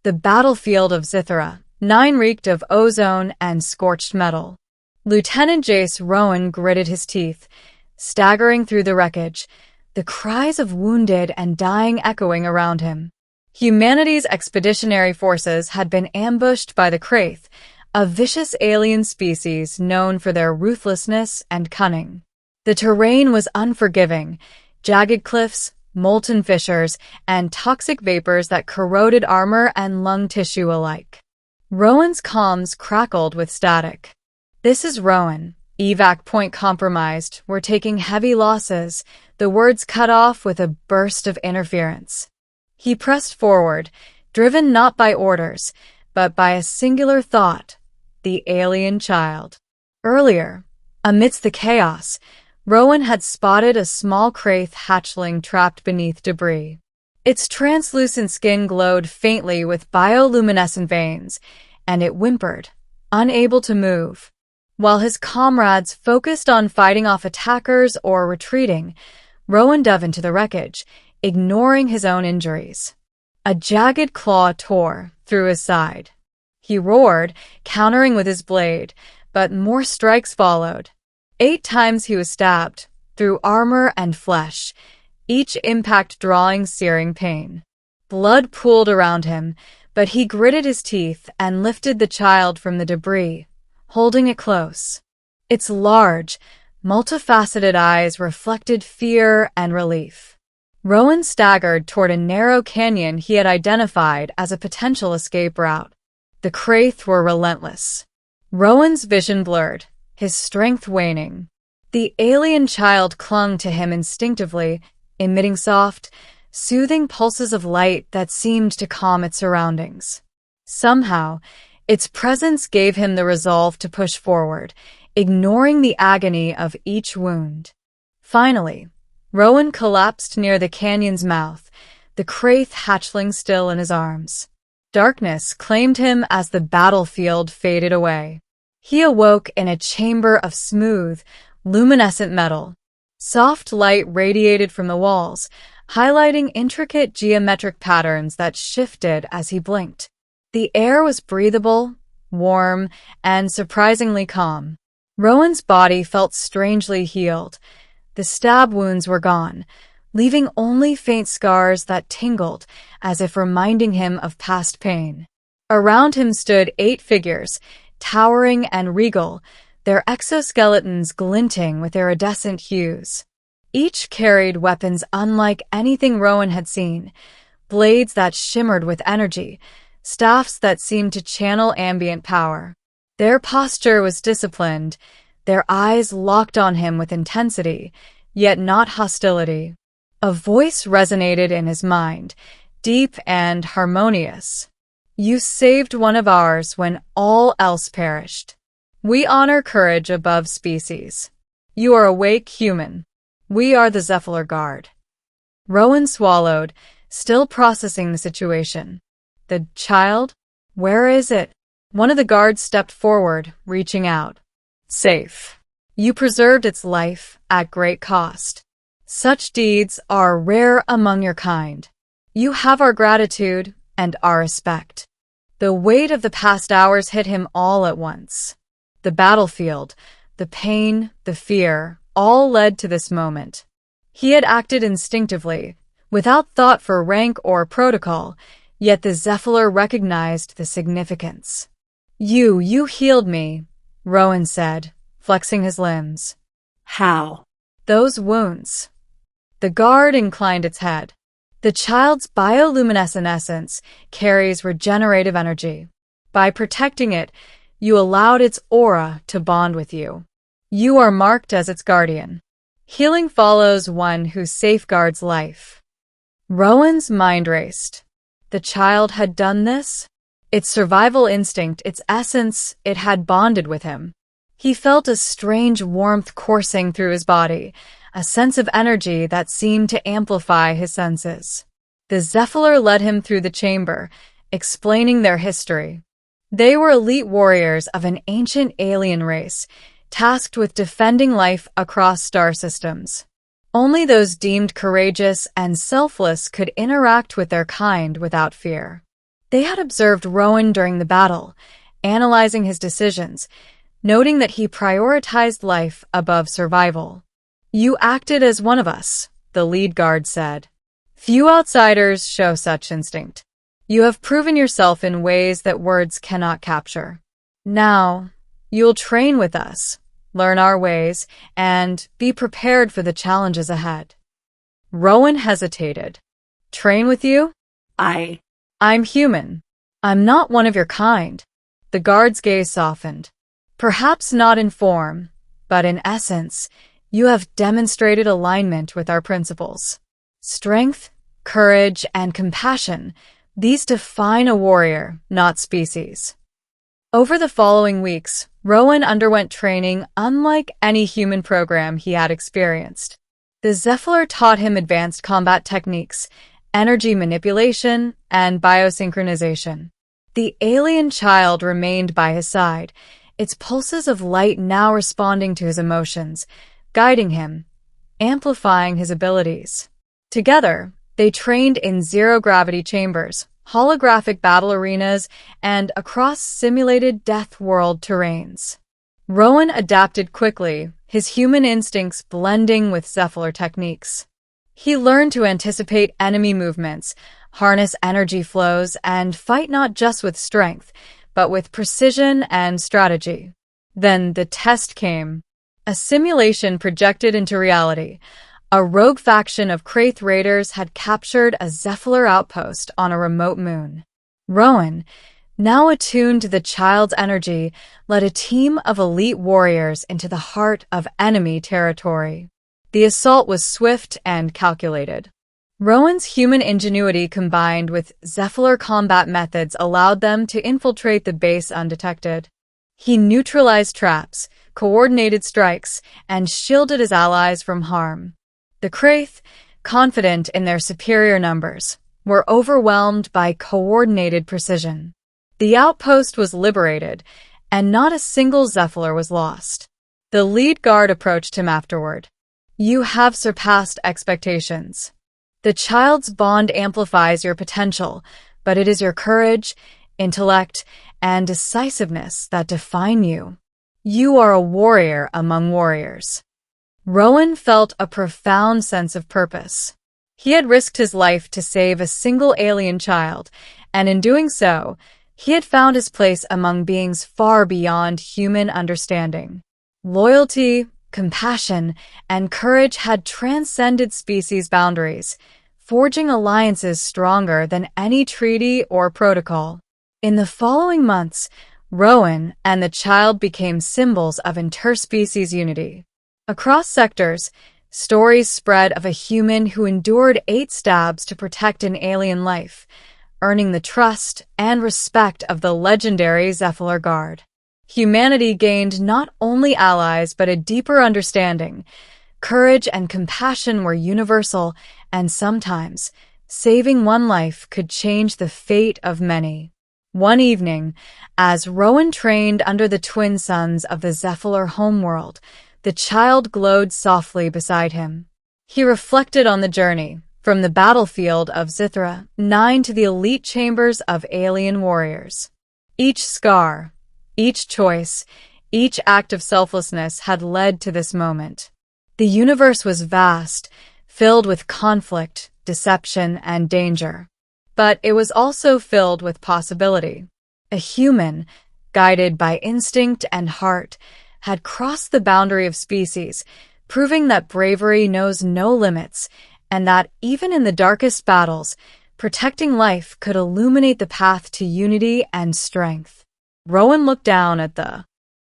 The battlefield of Zithera. 9 reeked of ozone and scorched metal. Lieutenant Jace Rowan gritted his teeth, staggering through the wreckage, the cries of wounded and dying echoing around him. Humanity's expeditionary forces had been ambushed by the Kraith, a vicious alien species known for their ruthlessness and cunning. The terrain was unforgiving, jagged cliffs, molten fissures, and toxic vapors that corroded armor and lung tissue alike. Rowan's comms crackled with static. "This is Rowan. Evac point compromised. We're taking heavy losses." The words cut off with a burst of interference. He pressed forward, driven not by orders, but by a singular thought: the alien child. Earlier, amidst the chaos, Rowan had spotted a small Kraith hatchling trapped beneath debris. Its translucent skin glowed faintly with bioluminescent veins, and it whimpered, unable to move. While his comrades focused on fighting off attackers or retreating, Rowan dove into the wreckage, ignoring his own injuries. A jagged claw tore through his side. He roared, countering with his blade, but more strikes followed. 8 times he was stabbed, through armor and flesh, each impact drawing searing pain. Blood pooled around him, but he gritted his teeth and lifted the child from the debris, holding it close. Its large, multifaceted eyes reflected fear and relief. Rowan staggered toward a narrow canyon he had identified as a potential escape route. The Kraith were relentless. Rowan's vision blurred, his strength waning. The alien child clung to him instinctively, emitting soft, soothing pulses of light that seemed to calm its surroundings. Somehow, its presence gave him the resolve to push forward, ignoring the agony of each wound. Finally, Rowan collapsed near the canyon's mouth, the Kraith hatchling still in his arms. Darkness claimed him as the battlefield faded away. He awoke in a chamber of smooth, luminescent metal. Soft light radiated from the walls, highlighting intricate geometric patterns that shifted as he blinked. The air was breathable, warm, and surprisingly calm. Rowan's body felt strangely healed. The stab wounds were gone, leaving only faint scars that tingled, as if reminding him of past pain. Around him stood 8 figures, towering and regal, their exoskeletons glinting with iridescent hues. Each carried weapons unlike anything Rowan had seen, blades that shimmered with energy, staffs that seemed to channel ambient power. Their posture was disciplined, their eyes locked on him with intensity, yet not hostility. A voice resonated in his mind, deep and harmonious. "You saved one of ours when all else perished. We honor courage above species. You are awake human. We are the Zephyr Guard." Rowan swallowed, still processing the situation. "The child? Where is it?" One of the guards stepped forward, reaching out. "Safe. You preserved its life at great cost. Such deeds are rare among your kind. You have our gratitude and our respect." The weight of the past hours hit him all at once. The battlefield, the pain, the fear, all led to this moment. He had acted instinctively, without thought for rank or protocol, yet the Zephyr recognized the significance. You healed me," Rowan said, flexing his limbs. "How?" "Those wounds." The guard inclined its head. "The child's bioluminescent essence carries regenerative energy. By protecting it, you allowed its aura to bond with you. You are marked as its guardian. Healing follows one who safeguards life." Rowan's mind raced. The child had done this? Its survival instinct, its essence, it had bonded with him. He felt a strange warmth coursing through his body, a sense of energy that seemed to amplify his senses. The Zephyr led him through the chamber, explaining their history. They were elite warriors of an ancient alien race, tasked with defending life across star systems. Only those deemed courageous and selfless could interact with their kind without fear. They had observed Rowan during the battle, analyzing his decisions, noting that he prioritized life above survival. "You acted as one of us," the lead guard said. "Few outsiders show such instinct. You have proven yourself in ways that words cannot capture. Now, you'll train with us, learn our ways, and be prepared for the challenges ahead." Rowan hesitated. "Train with you? I'm human. I'm not one of your kind." The guard's gaze softened. "Perhaps not in form, but in essence, you have demonstrated alignment with our principles. Strength, courage, and compassion, these define a warrior, not species." Over the following weeks, Rowan underwent training unlike any human program he had experienced. The Zephyr taught him advanced combat techniques, energy manipulation, and biosynchronization. The alien child remained by his side, its pulses of light now responding to his emotions, guiding him, amplifying his abilities. Together, they trained in zero-gravity chambers, holographic battle arenas, and across simulated death world terrains. Rowan adapted quickly, his human instincts blending with Zephyr techniques. He learned to anticipate enemy movements, harness energy flows, and fight not just with strength, but with precision and strategy. Then the test came. A simulation projected into reality. A rogue faction of Kraith raiders had captured a Zephyr outpost on a remote moon. Rowan, now attuned to the child's energy, led a team of elite warriors into the heart of enemy territory. The assault was swift and calculated. Rowan's human ingenuity combined with Zephyr combat methods allowed them to infiltrate the base undetected. He neutralized traps, coordinated strikes, and shielded his allies from harm. The Kraith, confident in their superior numbers, were overwhelmed by coordinated precision. The outpost was liberated, and not a single Zephyr was lost. The lead guard approached him afterward. "You have surpassed expectations. The child's bond amplifies your potential, but it is your courage, intellect, and decisiveness that define you. You are a warrior among warriors." Rowan felt a profound sense of purpose. He had risked his life to save a single alien child, and in doing so, he had found his place among beings far beyond human understanding. Loyalty, compassion, and courage had transcended species boundaries, forging alliances stronger than any treaty or protocol. In the following months, Rowan and the child became symbols of interspecies unity. Across sectors, stories spread of a human who endured 8 stabs to protect an alien life, earning the trust and respect of the legendary Zephyr Guard. Humanity gained not only allies but a deeper understanding. Courage and compassion were universal, and sometimes, saving one life could change the fate of many. One evening, as Rowan trained under the twin suns of the Zephyr homeworld, the child glowed softly beside him. He reflected on the journey, from the battlefield of Zithra 9 to the elite chambers of alien warriors. Each scar, each choice, each act of selflessness had led to this moment. The universe was vast, filled with conflict, deception, and danger. But it was also filled with possibility. A human, guided by instinct and heart, had crossed the boundary of species, proving that bravery knows no limits, and that even in the darkest battles, protecting life could illuminate the path to unity and strength. Rowan looked down at the